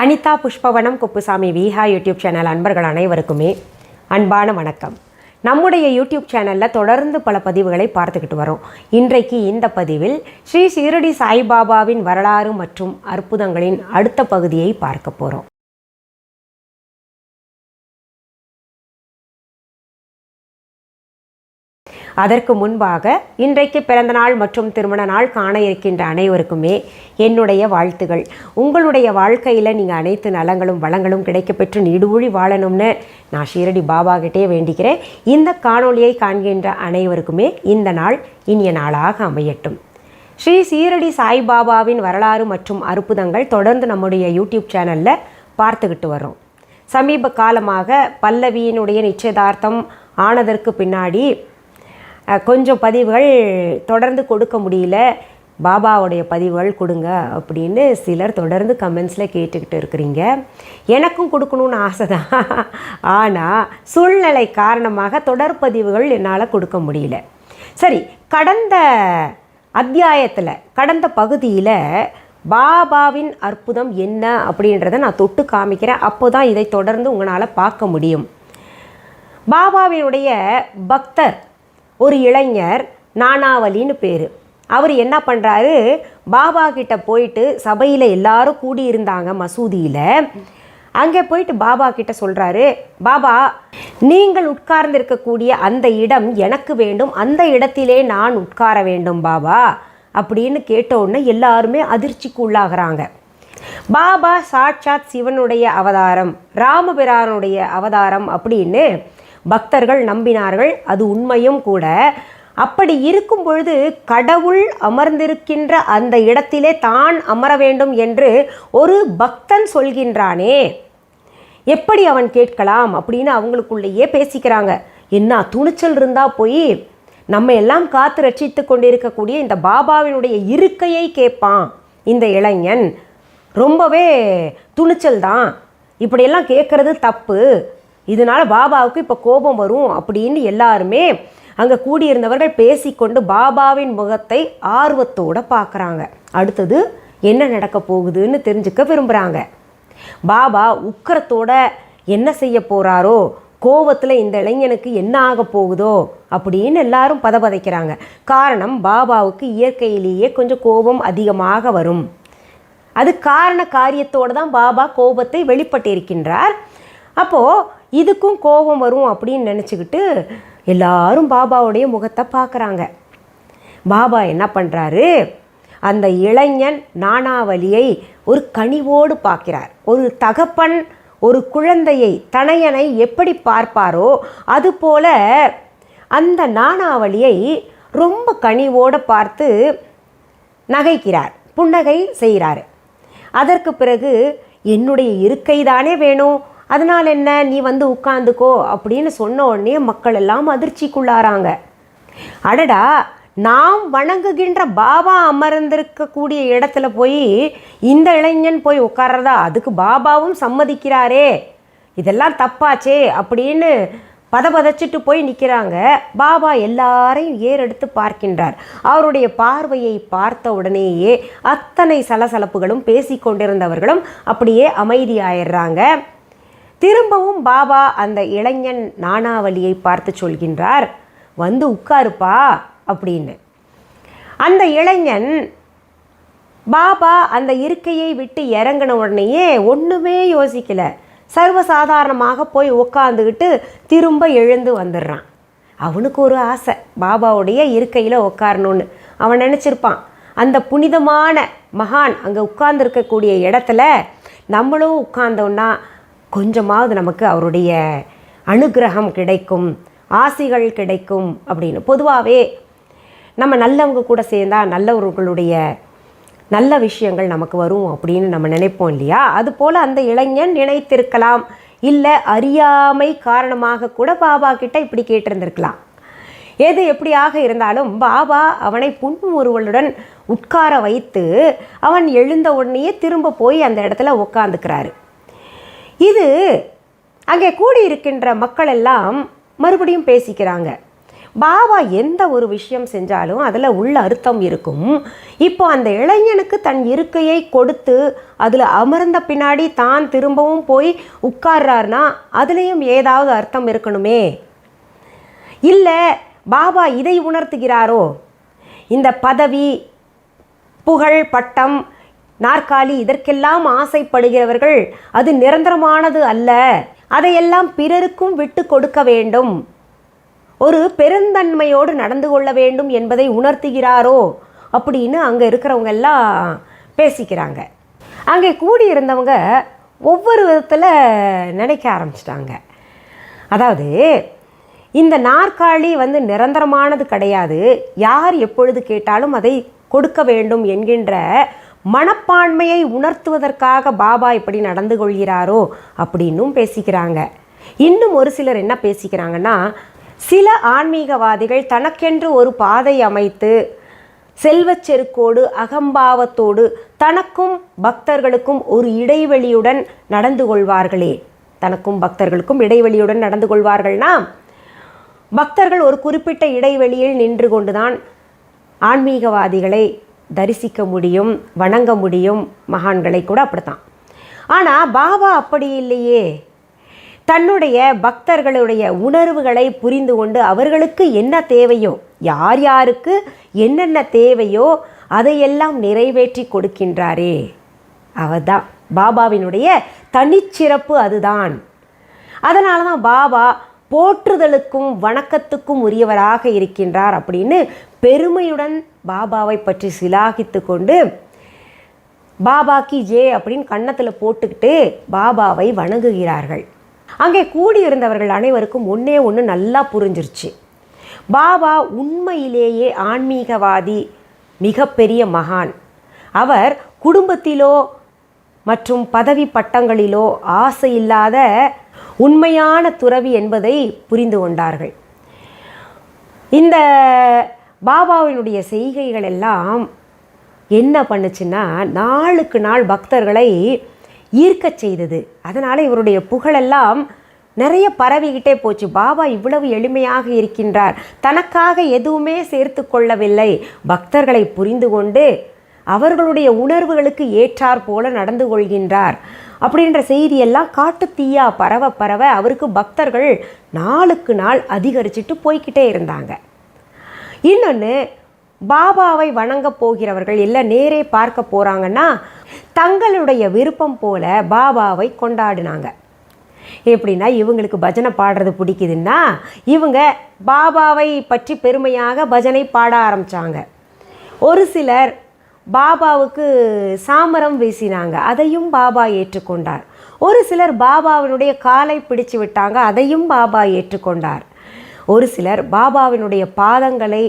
Anitha Pushpavanam Kuppusamy Viha YouTube channel அன்பர்கள் அனைவருக்குமே அன்பான வணக்கம். நம்முடைய யூடியூப் சேனலில் தொடர்ந்து பல பதிவுகளை பார்த்துக்கிட்டு வரோம். இன்றைக்கு இந்த பதிவில் ஸ்ரீ ஷீரடி சாய்பாபாவின் வரலாறு மற்றும் அற்புதங்களின் அடுத்த பகுதியை பார்க்க போகிறோம். அதற்கு முன்பாக இன்றைக்கு பிறந்தநாள் மற்றும் திருமண நாள் காண இருக்கின்ற அனைவருக்குமே என்னுடைய வாழ்த்துகள். உங்களுடைய வாழ்க்கையில் நீங்கள் அனைத்து நலங்களும் வளங்களும் கிடைக்கப்பெற்று நீடுழி வாழணும்னு நான் ஷீரடி பாபாகிட்டே வேண்டிக்கிறேன். இந்த காணொளியை காண்கின்ற அனைவருக்குமே இந்த நாள் இனிய நாளாக அமையட்டும். ஸ்ரீ ஷீரடி சாய்பாபாவின் வரலாறு மற்றும் அற்புதங்கள் தொடர்ந்து நம்முடைய யூடியூப் சேனலில் பார்த்துக்கிட்டு வரோம். சமீப காலமாக பல்லவியினுடைய நிச்சயதார்த்தம் ஆனதற்கு பின்னாடி கொஞ்சம் பதிவுகள் தொடர்ந்து கொடுக்க முடியல, பாபாவுடைய பதிவுகள் கொடுங்க அப்படின்னு சிலர் தொடர்ந்து கமெண்ட்ஸில் கேட்டுக்கிட்டு இருக்கிறீங்க. எனக்கும் கொடுக்கணுன்னு ஆசை தான், ஆனால் சூழ்நிலை காரணமாக தொடர் பதிவுகள் என்னால் கொடுக்க முடியல. சரி, கடந்த அத்தியாயத்தில் கடந்த பகுதியில் பாபாவின் அற்புதம் என்ன அப்படின்றத நான் தொட்டு காமிக்கிறேன். அப்போ தான் இதை தொடர்ந்து உங்களால் பார்க்க முடியும். பாபாவினுடைய பக்தர் ஒரு இளைஞர், நானாவலின்னு பேர். அவர் என்ன பண்ணுறாரு, பாபா கிட்ட போயிட்டு சபையில் எல்லாரும் கூடியிருந்தாங்க மசூதியில். அங்கே போயிட்டு பாபா கிட்ட சொல்கிறாரு, பாபா நீங்கள் உட்கார்ந்திருக்கக்கூடிய அந்த இடம் எனக்கு வேண்டும், அந்த இடத்திலே நான் உட்கார வேண்டும் பாபா அப்படின்னு கேட்டவுடனே எல்லாருமே அதிர்ச்சிக்கு உள்ளாகிறாங்க. பாபா சாட்சாத் சிவனுடைய அவதாரம், ராமபிரானுடைய அவதாரம் அப்படின்னு பக்தர்கள் நம்பினார்கள். அது உண்மையும் கூட. அப்படி இருக்கும் பொழுது கடவுள் அமர்ந்திருக்கின்ற அந்த இடத்திலே தான் அமர வேண்டும் என்று ஒரு பக்தன் சொல்கின்றானே, எப்படி அவன் கேட்கலாம் அப்படின்னு அவங்களுக்குள்ளேயே பேசிக்கிறாங்க. என்ன துணிச்சல் இருந்தால் போய் நம்ம எல்லாம் காத்து ரட்சித்து கொண்டிருக்கக்கூடிய இந்த பாபாவினுடைய இருக்கையை கேட்பான் இந்த இளைஞன். ரொம்பவே துணிச்சல் தான், இப்படியெல்லாம் கேட்குறது தப்பு, இதனால் பாபாவுக்கு இப்போ கோபம் வரும் அப்படின்னு எல்லாருமே அங்கே கூடியிருந்தவர்கள் பேசிக்கொண்டு பாபாவின் முகத்தை ஆர்வத்தோடு பார்க்குறாங்க. அடுத்தது என்ன நடக்க போகுதுன்னு தெரிஞ்சுக்க விரும்புகிறாங்க. பாபா உக்கரத்தோட என்ன செய்ய போகிறாரோ, கோபத்தில் இந்த இளைஞனுக்கு என்ன ஆக போகுதோ அப்படின்னு எல்லாரும் பதபதைக்கிறாங்க. காரணம், பாபாவுக்கு இயற்கையிலேயே கொஞ்சம் கோபம் அதிகமாக வரும். அது காரண காரியத்தோடு தான் பாபா கோபத்தை வெளிப்பட்டிருக்கின்றார். அப்போது இதுக்கும் கோபம் வரும் அப்படின்னு நினச்சிக்கிட்டு எல்லாரும் பாபாவுடைய முகத்தை பார்க்குறாங்க. பாபா என்ன பண்ணுறாரு, அந்த இளைஞன் நானாவலியை ஒரு கனிவோடு பார்க்கிறார். ஒரு தகப்பன் ஒரு குழந்தையை, தனையனை எப்படி பார்ப்பாரோ அதுபோல அந்த நானாவலியை ரொம்ப கனிவோடு பார்த்து நகைக்கிறார், புன்னகை செய்கிறார். அதற்கு பிறகு என்னுடைய இருக்கை தானே வேணும், அதனால் என்ன, நீ வந்து உட்காந்துக்கோ அப்படின்னு சொன்ன உடனே மக்கள் எல்லாம் அதிர்ச்சிக்குள்ளாராங்க. அடடா, நாம் வணங்குகின்ற பாபா அமர்ந்திருக்கக்கூடிய இடத்துல போய் இந்த இளைஞன் போய் உட்கார்றதா, அதுக்கு பாபாவும் சம்மதிக்கிறாரே, இதெல்லாம் தப்பாச்சே அப்படின்னு பதபதச்சிட்டு போய் நிற்கிறாங்க. பாபா எல்லாரையும் ஏறெடுத்து பார்க்கின்றார். அவருடைய பார்வையை பார்த்த உடனேயே அத்தனை சலசலப்புகளும் பேசி கொண்டிருந்தவர்களும் அப்படியே அமைதியாயிடுறாங்க. திரும்பவும் பாபா அந்த இளைஞன் நானாவலியை பார்த்து சொல்கின்றார், வந்து உட்காருப்பா அப்படின்னு. அந்த இளைஞன் பாபா அந்த இருக்கையை விட்டு இறங்கின உடனேயே ஒன்றுமே யோசிக்கலை, சர்வசாதாரணமாக போய் உட்காந்துக்கிட்டு திரும்ப எழுந்து வந்துடுறான். அவனுக்கு ஒரு ஆசை, பாபாவுடைய இருக்கையில் உட்காரணுன்னு அவன் நினச்சிருப்பான். அந்த புனிதமான மகான் அங்கே உட்கார்ந்துருக்கக்கூடிய இடத்துல நம்மளும் உட்கார்ந்தோன்னா கொஞ்சமாவது நமக்கு அவருடைய அனுகிரகம் கிடைக்கும், ஆசிகள் கிடைக்கும் அப்படின்னு. பொதுவாகவே நம்ம நல்லவங்க கூட சேர்ந்தால் நல்லவர்களுடைய நல்ல விஷயங்கள் நமக்கு வரும் அப்படின்னு நம்ம நினைப்போம் இல்லையா? அதுபோல் அந்த இளைஞன் நினைத்திருக்கலாம், இல்லை அறியாமை காரணமாக கூட பாபா கிட்ட இப்படி கேட்டிருந்திருக்கலாம். எது எப்படியாக இருந்தாலும் பாபா அவனை புன்முறுவலுடன் உட்கார வைத்து அவன் எழுந்த உடனேயே திரும்ப போய் அந்த இடத்துல உட்காந்துக்கிறாரு. இது அங்கே கூடியிருக்கின்ற மக்கள் எல்லாம் மறுபடியும் பேசிக்கிறாங்க. பாபா எந்த ஒரு விஷயம் செஞ்சாலும் அதில் உள்ள அர்த்தம் இருக்கும். இப்போ அந்த இளைஞனுக்கு தன் இருக்கையை கொடுத்து அதில் அமர்ந்த பின்னாடி தான் திரும்பவும் போய் உட்கார்றாருனா அதுலேயும் ஏதாவது அர்த்தம் இருக்கணுமே. இல்லை பாபா இதை உணர்த்துகிறாரோ, இந்த பதவி, புகழ், பட்டம், நாற்காலி இதற்கெல்லாம் ஆசைப்படுகிறவர்கள் அது நிரந்தரமானது அல்ல, அதையெல்லாம் பிறருக்கும் விட்டு கொடுக்க வேண்டும், ஒரு பெருந்தன்மையோடு நடந்து கொள்ள வேண்டும் என்பதை உணர்த்துகிறாரோ அப்படின்னு அங்கே இருக்கிறவங்க எல்லாம் பேசிக்கிறாங்க. அங்கே கூடியிருந்தவங்க ஒவ்வொரு விதத்தில் நினைக்க ஆரம்பிச்சிட்டாங்க. அதாவது இந்த நாற்காலி நிரந்தரமானது கிடையாது, யார் எப்பொழுது கேட்டாலும் அதை கொடுக்க வேண்டும் என்கின்ற மனப்பான்மையை உணர்த்துவதற்காக பாபா இப்படி நடந்து கொள்கிறாரோ அப்படின்னும் பேசிக்கிறாங்க. இன்னும் ஒரு சிலர் என்ன பேசிக்கிறாங்கன்னா, சில ஆன்மீகவாதிகள் தனக்கென்று ஒரு பாதை அமைத்து செல்வச் செருக்கோடு அகம்பாவத்தோடு தனக்கும் பக்தர்களுக்கும் ஒரு இடைவெளியுடன் நடந்து கொள்வார்களே, தனக்கும் பக்தர்களுக்கும் இடைவெளியுடன் நடந்து கொள்வார்கள்னா பக்தர்கள் ஒரு குறிப்பிட்ட இடைவெளியில் நின்று கொண்டுதான் ஆன்மீகவாதிகளை தரிசிக்க முடியும், வணங்க முடியும். மகான்களை கூட அப்படித்தான். ஆனால் பாபா அப்படி இல்லையே. தன்னுடைய பக்தர்களுடைய உணர்வுகளை புரிந்து கொண்டு அவர்களுக்கு என்ன தேவையோ, யார் யாருக்கு என்னென்ன தேவையோ அதையெல்லாம் நிறைவேற்றி கொடுக்கின்றாரே. அவர்தான் பாபாவினுடைய தனிச்சிறப்பு. அதுதான். அதனால தான் பாபா போற்றுதலுக்கும் வணக்கத்துக்கும் உரியவராக இருக்கின்றார் அப்படின்னு பெருமையுடன் பாபாவை பற்றி சிலாகித்து கொண்டு பாபா கி ஜே அப்படின்னு கன்னத்தில் போட்டுக்கிட்டு பாபாவை வணங்குகிறார்கள். அங்கே கூடியிருந்தவர்கள் அனைவருக்கும் ஒன்று நல்லா புரிஞ்சிருச்சு. பாபா உண்மையிலேயே ஆன்மீகவாதி, மிகப்பெரிய மகான். அவர் குடும்பத்திலோ மற்றும் பதவி பட்டங்களிலோ ஆசை இல்லாத உண்மையான துறவி என்பதை புரிந்து கொண்டார்கள். இந்த பாபாவினுடைய செய்கைகள் எல்லாம் என்ன பண்ணுச்சுன்னா, நாளுக்கு நாள் பக்தர்களை ஈர்க்க செய்தது. அதனால் இவருடைய புகழெல்லாம் நிறைய பரவிக்கிட்டே போச்சு. பாபா இவ்வளவு எளிமையாக இருக்கின்றார், தனக்காக எதுவுமே சேர்த்து கொள்ளவில்லை, பக்தர்களை புரிந்து கொண்டு அவர்களுடைய உணர்வுகளுக்கு ஏற்றார் போல நடந்து கொள்கின்றார் அப்படின்ற செய்தியெல்லாம் காட்டு தீயா பரவ பரவ அவருக்கு பக்தர்கள் நாளுக்கு நாள் அதிகரிச்சுட்டு போய்கிட்டே இருந்தாங்க. இன்னொன்று, பாபாவை வணங்க போகிறவர்கள் இல்லை நேரே பார்க்க போகிறாங்கன்னா தங்களுடைய விருப்பம் போல பாபாவை கொண்டாடினாங்க. எப்படின்னா, இவங்களுக்கு பஜனை பாடுறது பிடிக்குதுன்னா இவங்க பாபாவை பற்றி பெருமையாக பஜனை பாட ஆரம்பித்தாங்க. ஒரு சிலர் பாபாவுக்கு சாமரம் வீசினாங்க, அதையும் பாபா ஏற்றுக்கொண்டார். ஒரு சிலர் பாபாவினுடைய காலை பிடிச்சு விட்டாங்க, அதையும் பாபா ஏற்றுக்கொண்டார். ஒரு சிலர் பாபாவினுடைய பாதங்களை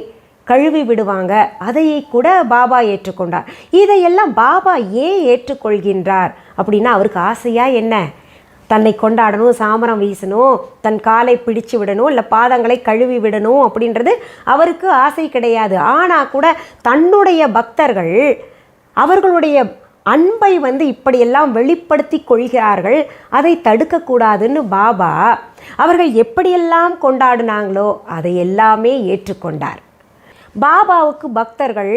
கழுவி விடுவாங்க, அதையை கூட பாபா ஏற்றுக்கொண்டார். இதையெல்லாம் பாபா ஏன் ஏற்றுக்கொள்கின்றார் அப்படின்னா, அவருக்கு ஆசையா என்ன? தன்னை கொண்டாடணும், சாமரம் வீசணும், தன் காலை பிடிச்சு விடணும், இல்லை பாதங்களை கழுவி விடணும் அப்படின்றது அவருக்கு ஆசை கிடையாது. ஆனால் கூட தன்னுடைய பக்தர்கள் அவர்களுடைய அன்பை இப்படியெல்லாம் வெளிப்படுத்தி கொள்கிறார்கள், அதை தடுக்கக்கூடாதுன்னு பாபா அவர்கள் எப்படியெல்லாம் கொண்டாடினாங்களோ அதை எல்லாமே ஏற்றுக்கொண்டார். பாபாவுக்கு பக்தர்கள்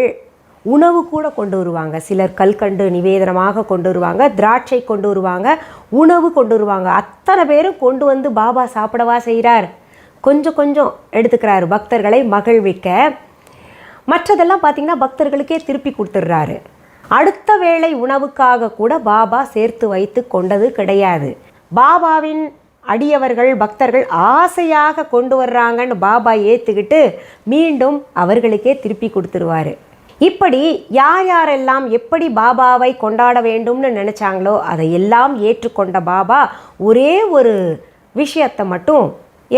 உணவு கூட கொண்டு வருவாங்க. சிலர் கல்கண்டு நிவேதனமாக கொண்டு வருவாங்க, திராட்சை கொண்டு வருவாங்க, உணவு கொண்டு வருவாங்க. அத்தனை பேரும் கொண்டு வந்து பாபா சாப்பிடவா செய்கிறார்? கொஞ்சம் கொஞ்சம் எடுத்துக்கிறாரு பக்தர்களை மகிழ்விக்க. மற்றதெல்லாம் பார்த்திங்கன்னா பக்தர்களுக்கே திருப்பி கொடுத்துட்றாரு. அடுத்த வேளை உணவுக்காக கூட பாபா சேர்த்து வைத்து கொண்டது கிடையாது. பாபாவின் அடியவர்கள் பக்தர்கள் ஆசையாக கொண்டு வர்றாங்கன்னு பாபா ஏற்றுக்கிட்டு மீண்டும் அவர்களுக்கே திருப்பி கொடுத்துருவார். இப்படி யார் யாரெல்லாம் எப்படி பாபாவை கொண்டாட வேண்டும்னு நினச்சாங்களோ அதையெல்லாம் ஏற்றுக்கொண்ட பாபா ஒரே ஒரு விஷயத்தை மட்டும்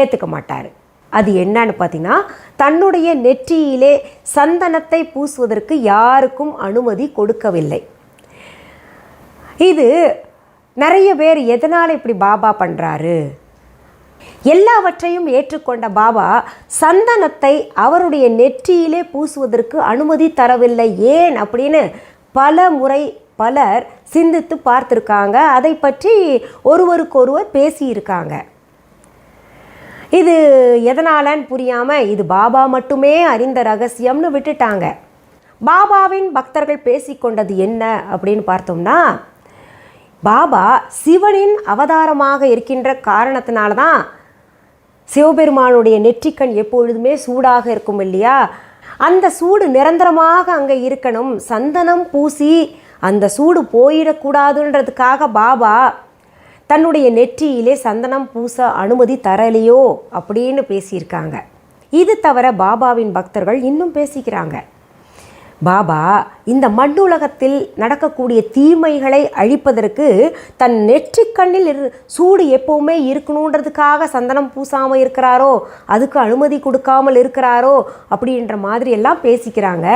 ஏற்றுக்க மாட்டார். அது என்னன்னு பார்த்தீங்கன்னா, தன்னுடைய நெற்றியிலே சந்தனத்தை பூசுவதற்கு யாருக்கும் அனுமதி கொடுக்கவில்லை. இது நிறைய பேர் எதனால் இப்படி பாபா பண்ணுறாரு? எல்லாவற்றையும் ஏற்றுக்கொண்ட பாபா சந்தனத்தை அவருடைய நெற்றியிலே பூசுவதற்கு அனுமதி தரவில்லை. ஏன் அப்படின்னு பல முறை பலர் சிந்தித்து பார்த்துருக்காங்க. அதை பற்றி ஒருவருக்கொருவர் பேசியிருக்காங்க. இது எதனாலன்னு புரியாமல் இது பாபா மட்டுமே அறிந்த ரகசியம்னு விட்டுட்டாங்க. பாபாவின் பக்தர்கள் பேசிக்கொண்டது என்ன அப்படின்னு பார்த்தோம்னா, பாபா சிவனின் அவதாரமாக இருக்கின்ற காரணத்தினால தான் சிவபெருமானுடைய நெற்றிக்கண் எப்பொழுதுமே சூடாக இருக்கும் இல்லையா, அந்த சூடு நிரந்தரமாக அங்கே இருக்கணும், சந்தனம் பூசி அந்த சூடு போயிடக்கூடாதுன்றதுக்காக பாபா தன்னுடைய நெற்றியிலே சந்தனம் பூச அனுமதி தரலையோ அப்படின்னு பேசியிருக்காங்க. இது தவிர பாபாவின் பக்தர்கள் இன்னும் பேசிக்கிறாங்க. பாபா இந்த மண்ணுலகத்தில் நடக்கக்கூடிய தீமைகளை அழிப்பதற்கு தன் நெற்றிக்கண்ணில் சூடு எப்போவுமே இருக்கணுன்றதுக்காக சந்தனம் பூசாமல் இருக்கிறாரோ, அதுக்கு அனுமதி கொடுக்காமல் இருக்கிறாரோ அப்படின்ற மாதிரி எல்லாம் பேசிக்கிறாங்க.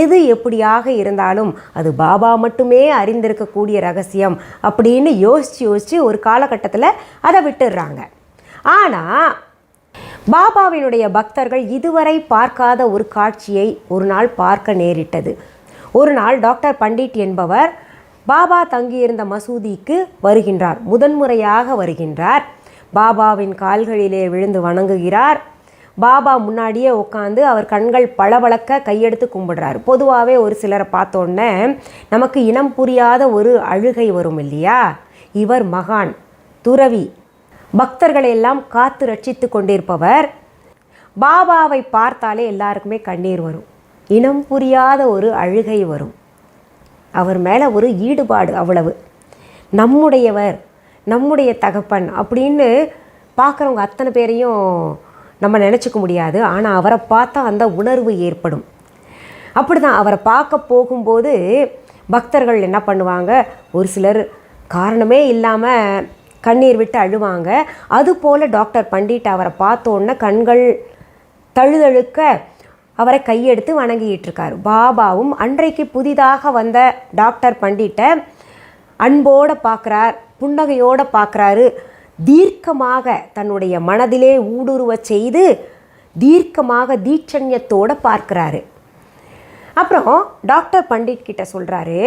எது எப்படியாக இருந்தாலும் அது பாபா மட்டுமே அறிந்திருக்கக்கூடிய ரகசியம் அப்படின்னு யோசித்து ஒரு காலகட்டத்தில் அதை விட்டுடுறாங்க. ஆனால் பாபாவினுடைய பக்தர்கள் இதுவரை பார்க்காத ஒரு காட்சியை ஒரு நாள் பார்க்க நேரிட்டது. ஒரு நாள் டாக்டர் பண்டிட் என்பவர் பாபா தங்கியிருந்த மசூதிக்கு வருகின்றார். முதன்முறையாக வருகின்றார். பாபாவின் கால்களிலே விழுந்து வணங்குகிறார். பாபா முன்னாடியே உட்காந்து அவர் கண்கள் பளபளக்க கையெடுத்து கும்பிடுறாரு. பொதுவாகவே ஒரு சிலரை பார்த்தோன்னே நமக்கு இனம் புரியாத ஒரு அழுகை வரும் இல்லையா. இவர் மகான், துறவி, பக்தர்களை எல்லாம் காத்து ரட்சித்து கொண்டிருப்பவர். பாபாவை பார்த்தாலே எல்லாருக்குமே கண்ணீர் வரும், இனம் புரியாத ஒரு அழுகை வரும். அவர் மேலே ஒரு ஈடுபாடு அவ்வளவு. நம்முடையவர், நம்முடைய தகப்பன் அப்படின்னு பார்க்குறவங்க அத்தனை பேரையும் நம்ம நினச்சிக்க முடியாது. ஆனால் அவரை பார்த்தா அந்த உணர்வு ஏற்படும். அப்படி தான் அவரை பார்க்க போகும்போது பக்தர்கள் என்ன பண்ணுவாங்க, ஒரு சிலர் காரணமே இல்லாமல் கண்ணீர் விட்டு அழுவாங்க. அதுபோல் டாக்டர் பண்டிட் அவரை பார்த்தோன்னே கண்கள் தழுதழுக்க அவரை கையெடுத்து வணங்கிட்டு இருக்காரு. பாபாவும் அன்றைக்கு புதிதாக வந்த டாக்டர் பண்டிட்டை அன்போடு பார்க்குறார், புன்னகையோடு பார்க்குறாரு. தீர்க்கமாக தன்னுடைய மனதிலே ஊடுருவச் செய்து தீர்க்கமாக தீட்சண்யத்தோடு பார்க்குறாரு. அப்புறம் டாக்டர் பண்டிட் கிட்ட சொல்கிறாரு,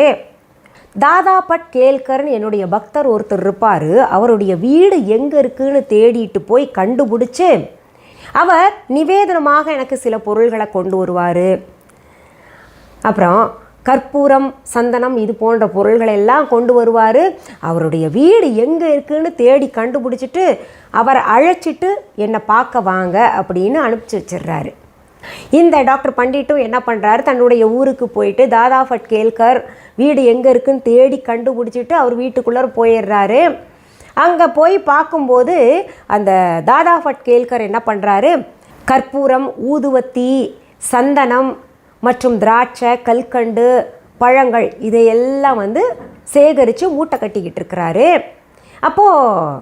தாதா பட் கேல்கர்னு என்னுடைய பக்தர் ஒருத்தர் இருப்பார், அவருடைய வீடு எங்கே இருக்குன்னு தேடிட்டு போய் கண்டுபிடிச்சி அவர் நிவேதனமாக எனக்கு சில பொருள்களை கொண்டு வருவார். அப்புறம் கற்பூரம், சந்தனம் இது போன்ற பொருள்களை எல்லாம் கொண்டு வருவார். அவருடைய வீடு எங்கே இருக்குன்னு தேடி கண்டுபிடிச்சிட்டு அவரை அழைச்சிட்டு என்னை பார்க்க வாங்க அப்படின்னு அனுப்பிச்சி வச்சிடுறாரு. இந்த டாக்டர் பண்டிட்டும் என்ன பண்ணுறாரு, தன்னுடைய ஊருக்கு போயிட்டு தாதா பட் கேல்கர் வீடு எங்கே இருக்குன்னு தேடி கண்டுபிடிச்சிட்டு அவர் வீட்டுக்குள்ளே போயிடுறாரு. அங்கே போய் பார்க்கும்போது அந்த தாதா பட் கேல்கர் என்ன பண்ணுறாரு, கற்பூரம், ஊதுவத்தி, சந்தனம் மற்றும் திராட்சை, கல்கண்டு, பழங்கள் இதையெல்லாம் சேகரித்து மூட்டை கட்டிக்கிட்டு இருக்கிறாரு. அப்போது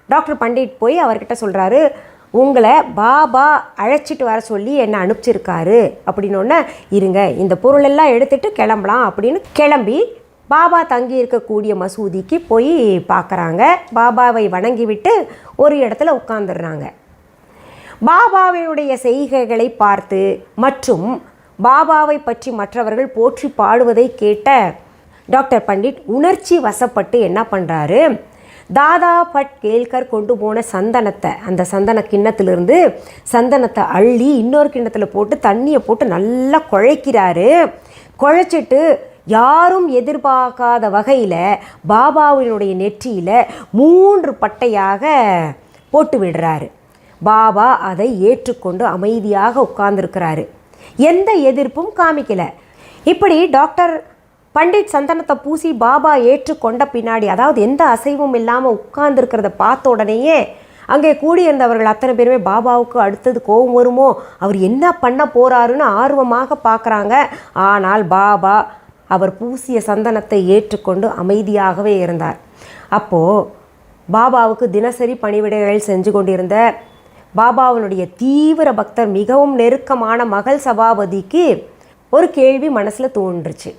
டாக்டர் பண்டிட் போய் அவர்கிட்ட சொல்கிறாரு, உங்களை பாபா அழைச்சிட்டு வர சொல்லி என்னை அனுப்பிச்சிருக்காரு அப்படின்னோடனே, இருங்க இந்த பொருளெல்லாம் எடுத்துகிட்டு கிளம்பலாம் அப்படின்னு கிளம்பி பாபா தங்கி இருக்கக்கூடிய மசூதிக்கு போய் பார்க்குறாங்க. பாபாவை வணங்கிவிட்டு ஒரு இடத்துல உட்காந்துடுறாங்க. பாபாவினுடைய செய்கைகளை பார்த்து மற்றும் பாபாவை பற்றி மற்றவர்கள் போற்றி பாடுவதை கேட்ட டாக்டர் பண்டிட் உணர்ச்சி வசப்பட்டு என்ன பண்ணுறாரு, தாதா பட் கேல்கர் கொண்டு போன சந்தனத்தை, அந்த சந்தன கிண்ணத்திலிருந்து சந்தனத்தை அள்ளி இன்னொரு கிண்ணத்தில் போட்டு தண்ணியை போட்டு நல்லா குழைக்கிறாரு. குழைச்சிட்டு யாரும் எதிர்பார்க்காத வகையில் பாபாவினுடைய நெற்றியில் 3 பட்டையாக போட்டு விடுறாரு. பாபா அதை ஏற்றுக்கொண்டு அமைதியாக உட்கார்ந்துருக்கிறாரு. எந்த எதிர்ப்பும் காமிக்கலை. இப்படி டாக்டர் பண்டிட் சந்தனத்தை பூசி பாபா ஏற்றுக்கொண்ட பின்னாடி, அதாவது எந்த அசைவும் இல்லாமல் உட்கார்ந்துருக்கிறத பார்த்த உடனேயே அங்கே கூடியிருந்தவர்கள் அத்தனை பேருமே பாபாவுக்கு அடுத்தது கோபம் வருமோ, அவர் என்ன பண்ண போகிறாருன்னு ஆர்வமாக பார்க்குறாங்க. ஆனால் பாபா அவர் பூசிய சந்தனத்தை ஏற்றுக்கொண்டு அமைதியாகவே இருந்தார். அப்போது பாபாவுக்கு தினசரி பணிவிடைகள் செஞ்சு கொண்டிருந்த பாபாவினுடைய தீவிர பக்தர், மிகவும் நெருக்கமான மகள் சபாபதிக்கு ஒரு கேள்வி மனசில் தோன்றுச்சு.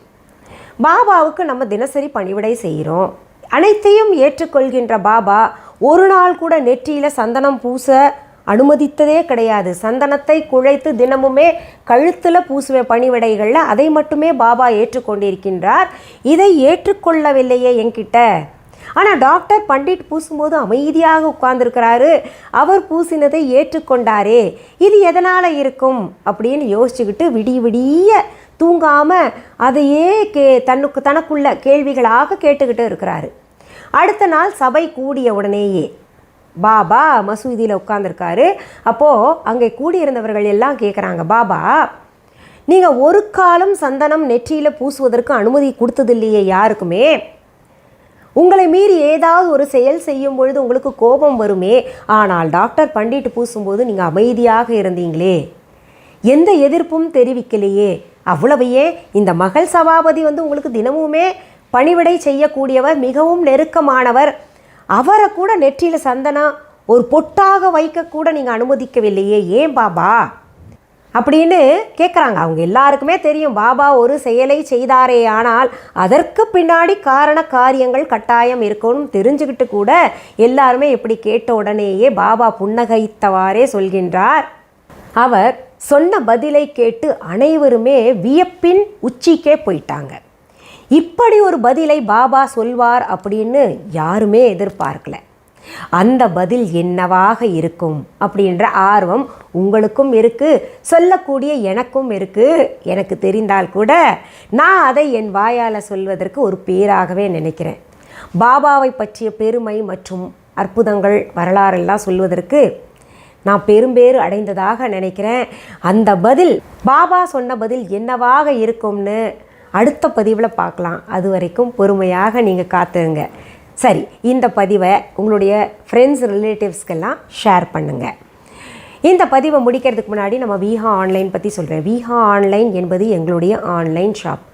பாபாவுக்கு நம்ம தினசரி பணிவிடை செய்கிறோம், அனைத்தையும் ஏற்றுக்கொள்கின்ற பாபா ஒரு நாள் கூட நெற்றியில் சந்தனம் பூச அனுமதித்ததே கிடையாது. சந்தனத்தை குழைத்து தினமுமே கழுத்தில் பூசுவ பணிவிடைகளில் அதை மட்டுமே பாபா ஏற்றுக்கொண்டிருக்கின்றார். இதை ஏற்றுக்கொள்ளவில்லையே என்கிட்ட. ஆனால் டாக்டர் பண்டிட் பூசும்போது அமைதியாக உட்கார்ந்துருக்கிறாரு. அவர் பூசினதை ஏற்றுக்கொண்டாரே, இது எதனால் இருக்கும் அப்படின்னு யோசிச்சுக்கிட்டு விடிய விடிய தூங்காமல் அதையே தனக்குள்ள கேள்விகளாக கேட்டுக்கிட்டு இருக்கிறாரு. அடுத்த நாள் சபை கூடிய உடனேயே பாபா மசூதியில் உட்கார்ந்துருக்காரு. அப்போது அங்கே கூடியிருந்தவர்கள் எல்லாம் கேட்குறாங்க, பாபா நீங்கள் ஒரு காலம் சந்தனம் நெற்றியில் பூசுவதற்கு அனுமதி கொடுத்ததில்லையே யாருக்குமே, உங்களை மீறி ஏதாவது ஒரு செயல் செய்யும் பொழுது உங்களுக்கு கோபம் வருமே, ஆனால் டாக்டர் பண்டிட் பூசும்போது நீங்கள் அமைதியாக இருந்தீங்களே, எந்த எதிர்ப்பும் தெரிவிக்கலையே, அவ்வளவையே இந்த மகள் சபாபதி உங்களுக்கு தினமுமே பணிவிடை செய்யக்கூடியவர், மிகவும் நெருக்கமானவர், அவரை கூட நெற்றியில் சந்தனம் ஒரு பொட்டாக வைக்கக்கூட நீங்கள் அனுமதிக்கவில்லையே, ஏன் பாபா அப்படின்னு கேட்குறாங்க. அவங்க எல்லாருக்குமே தெரியும் பாபா ஒரு செயலை செய்தாரே ஆனால் அதற்கு பின்னாடி காரண காரியங்கள் கட்டாயம் இருக்கும்னு தெரிஞ்சுக்கிட்டு கூட எல்லாருமே இப்படி கேட்ட உடனேயே பாபா புன்னகைத்தவாறே சொல்கின்றார். அவர் சொன்ன பதிலை கேட்டு அனைவருமே வியப்பின் உச்சிக்கே போயிட்டாங்க. இப்படி ஒரு பதிலை பாபா சொல்வார் அப்படின்னு யாருமே எதிர்பார்க்கல. அந்த பதில் என்னவாக இருக்கும் அப்படின்ற ஆர்வம் உங்களுக்கும் இருக்குது, சொல்லக்கூடிய எனக்கும் இருக்குது. எனக்கு தெரிந்தால் கூட நான் அதை என் வாயால் சொல்வதற்கு ஒரு பேராகவே நினைக்கிறேன். பாபாவை பற்றிய பெருமை மற்றும் அற்புதங்கள் வரலாறெல்லாம் சொல்வதற்கு நான் பெரும்பேறு அடைந்ததாக நினைக்கிறேன். அந்த பதில், பாபா சொன்ன பதில் என்னவாக இருக்கும்னு அடுத்த பதிவில் பார்க்கலாம். அது வரைக்கும் பொறுமையாக நீங்கள் காத்துருங்க. சரி, இந்த பதிவை உங்களுடைய ஃப்ரெண்ட்ஸ் ரிலேட்டிவ்ஸ்க்கெல்லாம் ஷேர் பண்ணுங்கள். இந்த பதிவை முடிக்கிறதுக்கு முன்னாடி நம்ம விஹா ஆன்லைன் பற்றி சொல்கிறேன். விஹா ஆன்லைன் என்பது எங்களுடைய ஆன்லைன் ஷாப்.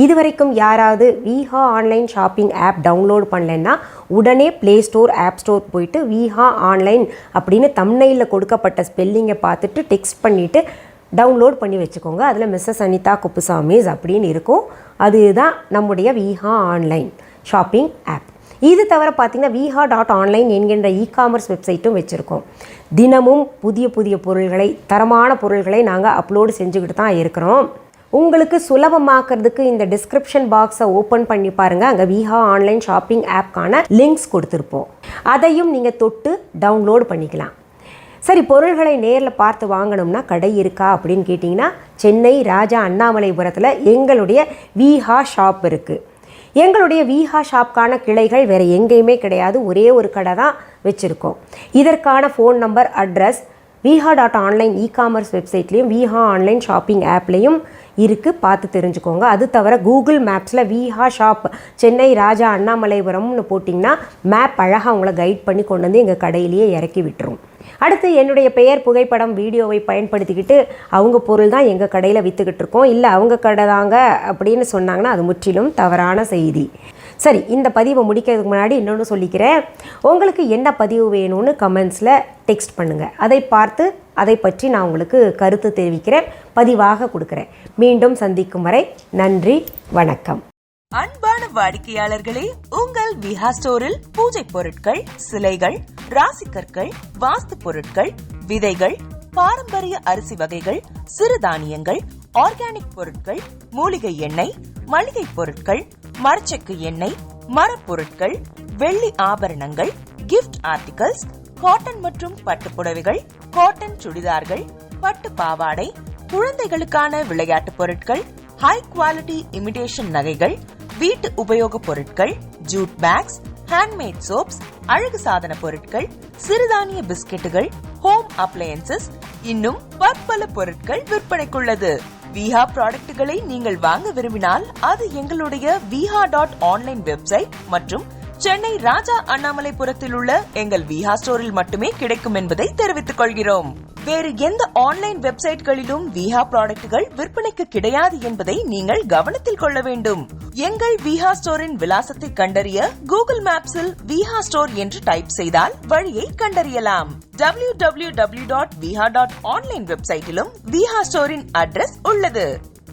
இது வரைக்கும் யாராவது விஹா ஆன்லைன் ஷாப்பிங் ஆப் டவுன்லோட் பண்ணலைன்னா உடனே ப்ளே ஸ்டோர், ஆப் ஸ்டோர் போயிட்டு விஹா ஆன்லைன் அப்படின்னு தம்ப்நெயிலில் கொடுக்கப்பட்ட ஸ்பெல்லிங்கை பார்த்துட்டு டெக்ஸ்ட் பண்ணிவிட்டு டவுன்லோட் பண்ணி வச்சுக்கோங்க. அதில் மிஸ்ஸஸ் அனிதா குப்புசாமிஸ் அப்படின்னு இருக்கும். அதுதான் நம்முடைய விஹா ஆன்லைன் ஷாப்பிங் ஆப். இது தவிர பார்த்திங்கன்னா viha.online என்கின்ற இ-காமர்ஸ் வெப்சைட்டும் வச்சுருக்கோம். தினமும் புதிய புதிய பொருள்களை, தரமான பொருள்களை நாங்கள் அப்லோடு செஞ்சுக்கிட்டு தான் இருக்கிறோம். உங்களுக்கு சுலபமாக்கிறதுக்கு இந்த டிஸ்கிரிப்ஷன் பாக்ஸை ஓப்பன் பண்ணி பாருங்கள். அங்கே விஹா ஆன்லைன் ஷாப்பிங் ஆப்க்கான லிங்க்ஸ் கொடுத்துருப்போம். அதையும் நீங்கள் தொட்டு டவுன்லோட் பண்ணிக்கலாம். சரி, பொருள்களை நேரில் பார்த்து வாங்கணும்னா கடை இருக்கா அப்படின்னு கேட்டிங்கன்னா சென்னை ராஜா அண்ணாமலைபுரத்தில் எங்களுடைய விஹா ஷாப் இருக்குது. எங்களுடைய விஹா ஷாப்க்கான கிளைகள் வேறு எங்கேயுமே கிடையாது, ஒரே ஒரு கடை தான் வச்சுருக்கோம். இதற்கான phone number, address viha.online e-commerce வெப்சைட்லேயும் விஹா ஆன்லைன் ஷாப்பிங் ஆப்லேயும் இருக்குது, பார்த்து தெரிஞ்சுக்கோங்க. அது தவிர கூகுள் மேப்ஸில் விஹா ஷாப் சென்னை ராஜா அண்ணாமலைபுரம்னு போட்டிங்கன்னா மேப் அழகாக உங்களை கைட் பண்ணி கொண்டு வந்து எங்கள் கடையிலேயே இறக்கி விட்டுரும். அடுத்து என்னுடைய பெயர், புகைப்படம், வீடியோவை பயன்படுத்திக்கிட்டு அவங்க பொருள் தான் எங்கள் கடையில் விற்றுக்கிட்டு இருக்கோம், இல்லை அவங்க கடை தாங்க அப்படின்னு சொன்னாங்கன்னா அது முற்றிலும் தவறான செய்தி. சரி, இந்த பதிவை முடிக்கிறதுக்கு முன்னாடி இன்னொன்று சொல்லிக்கிறேன். உங்களுக்கு என்ன பதிவு வேணும்னு கமெண்ட்ஸில் டெக்ஸ்ட் பண்ணுங்கள். அதை பார்த்து அதை பற்றி நான் உங்களுக்கு கருத்து தெரிவிக்கிறேன், பதிவாக கொடுக்குறேன். மீண்டும் சந்திக்கும் வரை நன்றி, வணக்கம். அன்பான வாடிக்கையாளர்களே, உங்கள் விஹா ஸ்டோரில் பூஜை பொருட்கள், சிலைகள், ராசிக்கற்கள், வாஸ்து பொருட்கள், விதைகள், பாரம்பரிய அரிசி வகைகள், சிறுதானியங்கள், ஆர்கானிக் பொருட்கள், மூலிகை எண்ணெய், மளிகை பொருட்கள், மரச்செக்கு எண்ணெய், மரப்பொருட்கள், வெள்ளி ஆபரணங்கள், கிஃப்ட் ஆர்டிகல்ஸ், காட்டன் மற்றும் பட்டு புடவைகள், காட்டன் சுடிதார்கள், பட்டு பாவாடை, குழந்தைகளுக்கான விளையாட்டு பொருட்கள், ஹை குவாலிட்டி இமிடேஷன் நகைகள், வீட்டு உபயோக பொருட்கள், ஜூட் பேக்ஸ், ஹேண்ட்மேட் சோப்ஸ், அழகு சாதன பொருட்கள், சிறுதானிய பிஸ்கெட்டுகள், ஹோம் அப்ளையன்சஸ், இன்னும் பற்பல பொருட்கள் விற்பனைக்குள்ளது. விஹா ப்ராடக்ட்களை நீங்கள் வாங்க விரும்பினால் அது எங்களுடைய viha.online வெப்சைட் மற்றும் சென்னை ராஜா அண்ணாமலைபுரத்தில் உள்ள எங்கள் விஹா ஸ்டோரில் மட்டுமே கிடைக்கும் என்பதை தெரிவித்துக் கொள்கிறோம். வேறு எந்த ஆன்லைன் வெப்சைட்களிலும் விஹா ப்ராடக்ட்கள் விற்பனைக்கு கிடையாது என்பதை நீங்கள் கவனத்தில் கொள்ள வேண்டும். எங்கள் விஹா ஸ்டோரின் விலாசத்தை கண்டறிய கூகுள் மேப்ஸில் விஹா ஸ்டோர் என்று டைப் செய்தால் வழியை கண்டறியலாம். www.viha.online வெப்சைட்டிலும் விஹா ஸ்டோரின் அட்ரஸ் உள்ளது.